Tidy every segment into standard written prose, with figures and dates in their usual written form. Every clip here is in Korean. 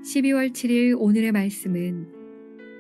12월 7일 오늘의 말씀은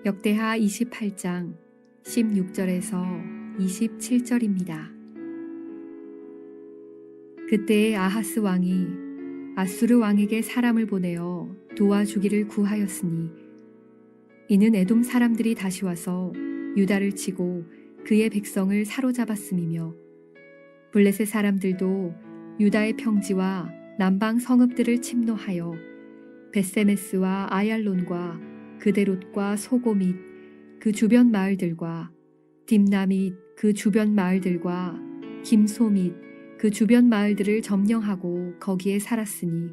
역대하 28장 16절에서 27절입니다. 그때에 아하스 왕이 아수르 왕에게 사람을 보내어 도와주기를 구하였으니 이는 에돔 사람들이 다시 와서 유다를 치고 그의 백성을 사로잡았음이며 블레셋 사람들도 유다의 평지와 남방 성읍들을 침노하여 벳세메스와 아얄론과 그데롯과 소고 및 그 주변 마을들과 딥나 및 그 주변 마을들과 김소 및 그 주변 마을들을 점령하고 거기에 살았으니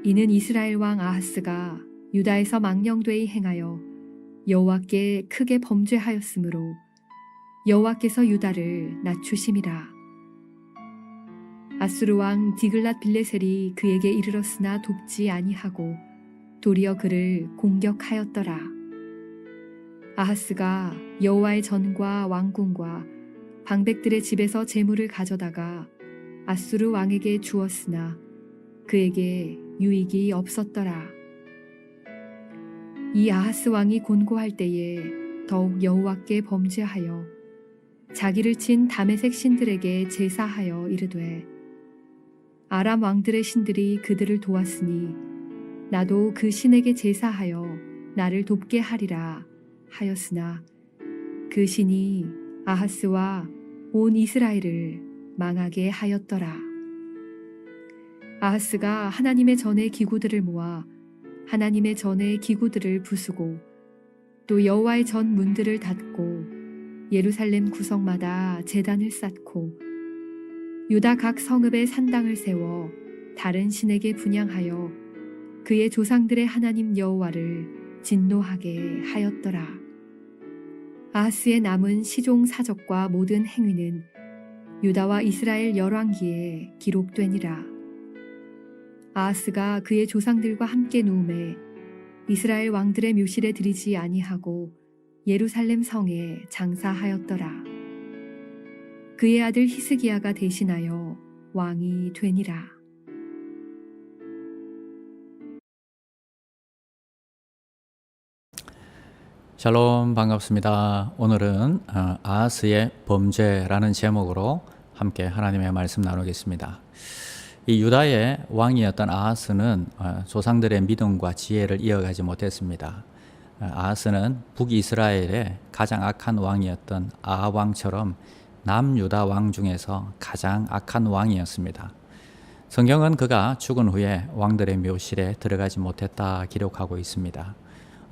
이는 이스라엘 왕 아하스가 유다에서 망령되이 행하여 여호와께 크게 범죄하였으므로 여호와께서 유다를 낮추심이라. 아수르 왕 디글랏 빌레셀이 그에게 이르렀으나 돕지 아니하고 도리어 그를 공격하였더라. 아하스가 여호와의 전과 왕궁과 방백들의 집에서 재물을 가져다가 아수르 왕에게 주었으나 그에게 유익이 없었더라. 이 아하스 왕이 곤고할 때에 더욱 여호와께 범죄하여 자기를 친 다메섹 신들에게 제사하여 이르되 아람 왕들의 신들이 그들을 도왔으니 나도 그 신에게 제사하여 나를 돕게 하리라 하였으나 그 신이 아하스와 온 이스라엘을 망하게 하였더라. 아하스가 하나님의 전의 기구들을 모아 하나님의 전의 기구들을 부수고 또 여호와의 전 문들을 닫고 예루살렘 구석마다 제단을 쌓고 유다 각 성읍에 산당을 세워 다른 신에게 분향하여 그의 조상들의 하나님 여호와를 진노하게 하였더라. 아하스의 남은 시종 사적과 모든 행위는 유다와 이스라엘 열왕기에 기록되니라. 아하스가 그의 조상들과 함께 누움에 이스라엘 왕들의 묘실에 들이지 아니하고 예루살렘 성에 장사하였더라. 그의 아들 히스기야가 대신하여 왕이 되니라. 샬롬, 반갑습니다. 오늘은 아하스의 범죄라는 제목으로 함께 하나님의 말씀 나누겠습니다. 이 유다의 왕이었던 아하스는 조상들의 믿음과 지혜를 이어가지 못했습니다. 아하스는 북이스라엘의 가장 악한 왕이었던 아합 왕처럼 남유다 왕 중에서 가장 악한 왕이었습니다. 성경은 그가 죽은 후에 왕들의 묘실에 들어가지 못했다 기록하고 있습니다.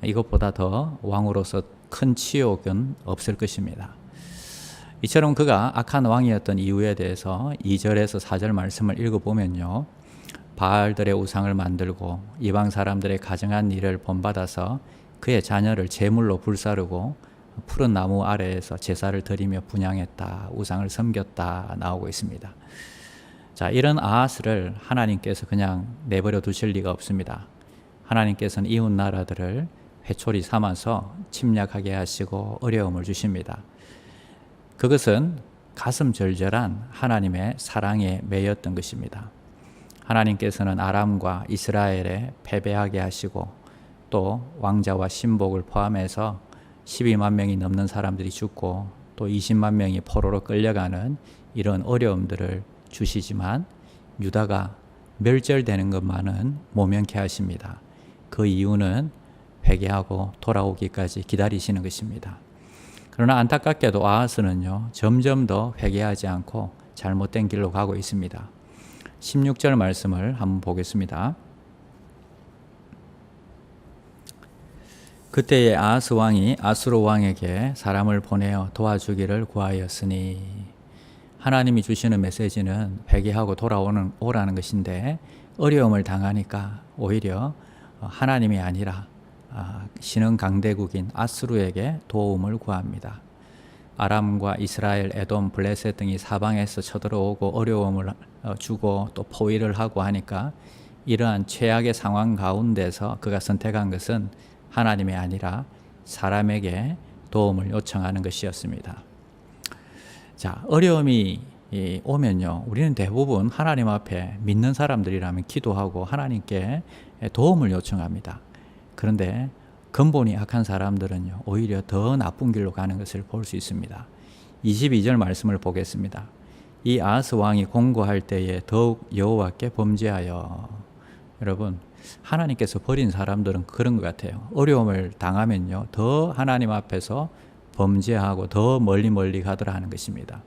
이것보다 더 왕으로서 큰 치욕은 없을 것입니다. 이처럼 그가 악한 왕이었던 이유에 대해서 2절에서 4절 말씀을 읽어보면요, 바알들의 우상을 만들고 이방 사람들의 가증한 일을 본받아서 그의 자녀를 제물로 불사르고 푸른 나무 아래에서 제사를 드리며 분향했다, 우상을 섬겼다 나오고 있습니다. 자, 이런 아하스를 하나님께서 그냥 내버려 두실 리가 없습니다. 하나님께서는 이웃 나라들을 회초리 삼아서 침략하게 하시고 어려움을 주십니다. 그것은 가슴 절절한 하나님의 사랑에 매였던 것입니다. 하나님께서는 아람과 이스라엘에 패배하게 하시고 또 왕자와 신복을 포함해서 12만 명이 넘는 사람들이 죽고 또 20만 명이 포로로 끌려가는 이런 어려움들을 주시지만 유다가 멸절되는 것만은 모면케 하십니다. 그 이유는 회개하고 돌아오기까지 기다리시는 것입니다. 그러나 안타깝게도 아하스는요, 점점 더 회개하지 않고 잘못된 길로 가고 있습니다. 16절 말씀을 한번 보겠습니다. 그때에 아하스 왕이 아수르 왕에게 사람을 보내어 도와주기를 구하였으니, 하나님이 주시는 메시지는 회개하고 오라는 것인데 어려움을 당하니까 오히려 하나님이 아니라 신흥 강대국인 아수르에게 도움을 구합니다. 아람과 이스라엘, 에돔, 블레셋 등이 사방에서 쳐들어오고 어려움을 주고 또 포위를 하고 하니까 이러한 최악의 상황 가운데서 그가 선택한 것은 하나님이 아니라 사람에게 도움을 요청하는 것이었습니다. 자, 어려움이 오면요, 우리는 대부분 하나님 앞에 믿는 사람들이라면 기도하고 하나님께 도움을 요청합니다. 그런데 근본이 악한 사람들은요, 오히려 더 나쁜 길로 가는 것을 볼 수 있습니다. 22절 말씀을 보겠습니다. 이 아하스 왕이 공고할 때에 더욱 여호와께 범죄하여. 여러분, 하나님께서 버린 사람들은 그런 것 같아요. 어려움을 당하면요, 더 하나님 앞에서 범죄하고 더 멀리 가더라 하는 것입니다.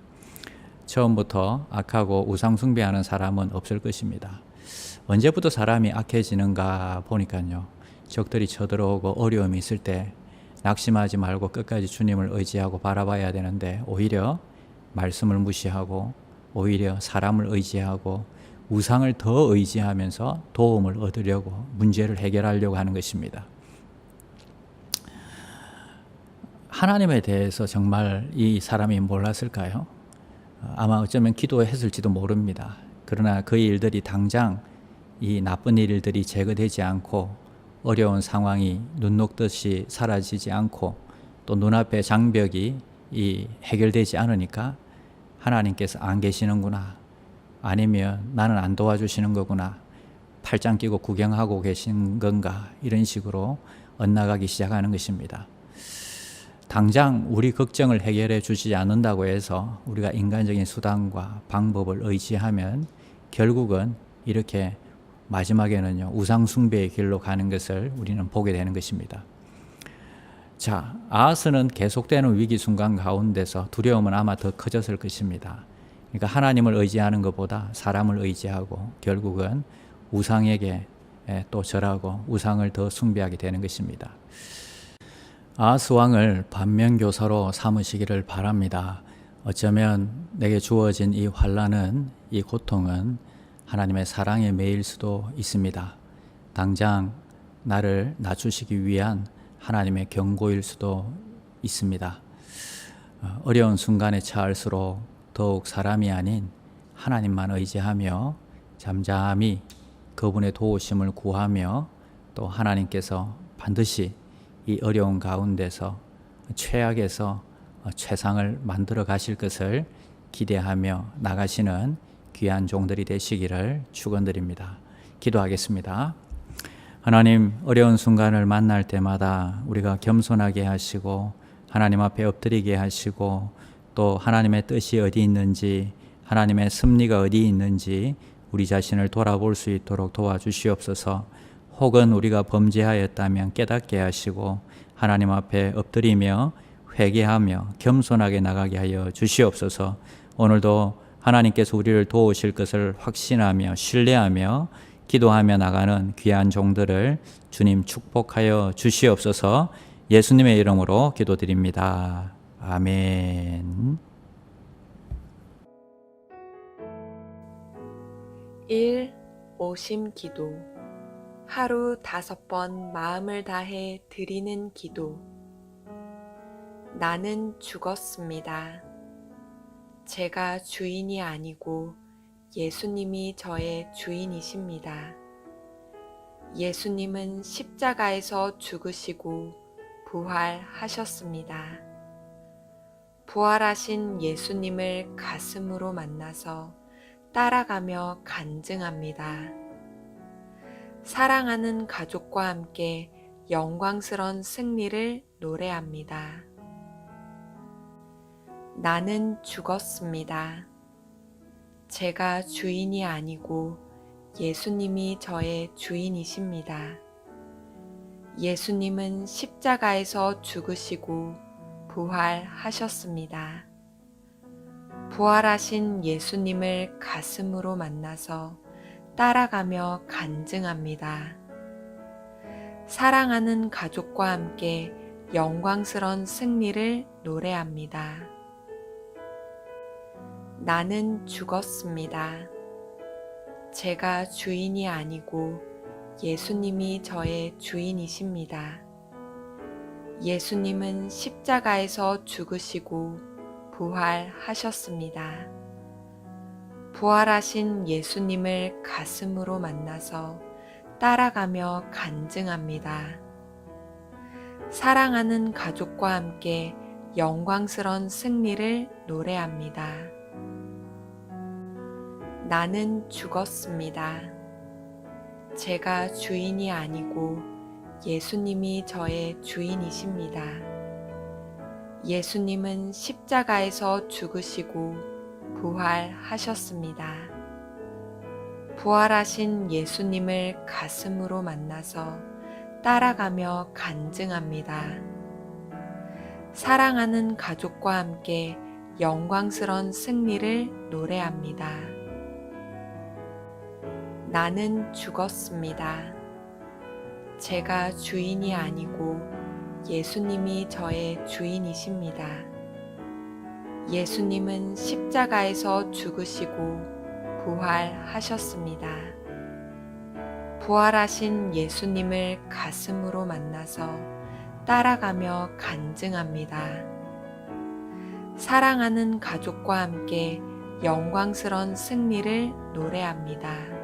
처음부터 악하고 우상 숭배하는 사람은 없을 것입니다. 언제부터 사람이 악해지는가 보니까요, 적들이 쳐들어오고 어려움이 있을 때 낙심하지 말고 끝까지 주님을 의지하고 바라봐야 되는데, 오히려 말씀을 무시하고 오히려 사람을 의지하고 우상을 더 의지하면서 도움을 얻으려고, 문제를 해결하려고 하는 것입니다. 하나님에 대해서 정말 이 사람이 몰랐을까요? 아마 어쩌면 기도했을지도 모릅니다. 그러나 그 일들이 당장 이 나쁜 일들이 제거되지 않고, 어려운 상황이 눈 녹듯이 사라지지 않고, 또 눈앞에 장벽이 해결되지 않으니까 하나님께서 안 계시는구나, 아니면 나는 안 도와주시는 거구나, 팔짱 끼고 구경하고 계신 건가, 이런 식으로 엇나가기 시작하는 것입니다. 당장 우리 걱정을 해결해 주지 않는다고 해서 우리가 인간적인 수단과 방법을 의지하면 결국은 이렇게 마지막에는요, 우상 숭배의 길로 가는 것을 우리는 보게 되는 것입니다. 자, 아하스는 계속되는 위기 순간 가운데서 두려움은 아마 더 커졌을 것입니다. 그러니까 하나님을 의지하는 것보다 사람을 의지하고 결국은 우상에게 또 절하고 우상을 더 숭배하게 되는 것입니다. 아하스 왕을 반면교사로 삼으시기를 바랍니다. 어쩌면 내게 주어진 이 환난은, 이 고통은 하나님의 사랑의 매일 수도 있습니다. 당장 나를 낮추시기 위한 하나님의 경고일 수도 있습니다. 어려운 순간에 처할수록 더욱 사람이 아닌 하나님만 의지하며 잠잠히 그분의 도우심을 구하며, 또 하나님께서 반드시 이 어려운 가운데서 최악에서 최상을 만들어 가실 것을 기대하며 나가시는 귀한 종들이 되시기를 축원드립니다. 기도하겠습니다. 하나님, 어려운 순간을 만날 때마다 우리가 겸손하게 하시고 하나님 앞에 엎드리게 하시고, 또 하나님의 뜻이 어디 있는지, 하나님의 섭리가 어디 있는지 우리 자신을 돌아볼 수 있도록 도와주시옵소서. 혹은 우리가 범죄하였다면 깨닫게 하시고 하나님 앞에 엎드리며 회개하며 겸손하게 나가게 하여 주시옵소서. 오늘도 하나님께서 우리를 도우실 것을 확신하며 신뢰하며 기도하며 나가는 귀한 종들을 주님 축복하여 주시옵소서. 예수님의 이름으로 기도드립니다. 아멘. 1. 오심 기도. 하루 5번 마음을 다해 드리는 기도. 나는 죽었습니다. 제가 주인이 아니고 예수님이 저의 주인이십니다. 예수님은 십자가에서 죽으시고 부활하셨습니다. 부활하신 예수님을 가슴으로 만나서 따라가며 간증합니다. 사랑하는 가족과 함께 영광스런 승리를 노래합니다. 나는 죽었습니다. 제가 주인이 아니고 예수님이 저의 주인이십니다. 예수님은 십자가에서 죽으시고 부활하셨습니다. 부활하신 예수님을 가슴으로 만나서 따라가며 간증합니다. 사랑하는 가족과 함께 영광스런 승리를 노래합니다. 나는 죽었습니다. 제가 주인이 아니고 예수님이 저의 주인이십니다. 예수님은 십자가에서 죽으시고 부활하셨습니다. 부활하신 예수님을 가슴으로 만나서 따라가며 간증합니다. 사랑하는 가족과 함께 영광스런 승리를 노래합니다. 나는 죽었습니다. 제가 주인이 아니고 예수님이 저의 주인이십니다. 예수님은 십자가에서 죽으시고 부활하셨습니다. 부활하신 예수님을 가슴으로 만나서 따라가며 간증합니다. 사랑하는 가족과 함께 영광스런 승리를 노래합니다. 나는 죽었습니다. 제가 주인이 아니고 예수님이 저의 주인이십니다. 예수님은 십자가에서 죽으시고 부활하셨습니다. 부활하신 예수님을 가슴으로 만나서 따라가며 간증합니다. 사랑하는 가족과 함께 영광스런 승리를 노래합니다.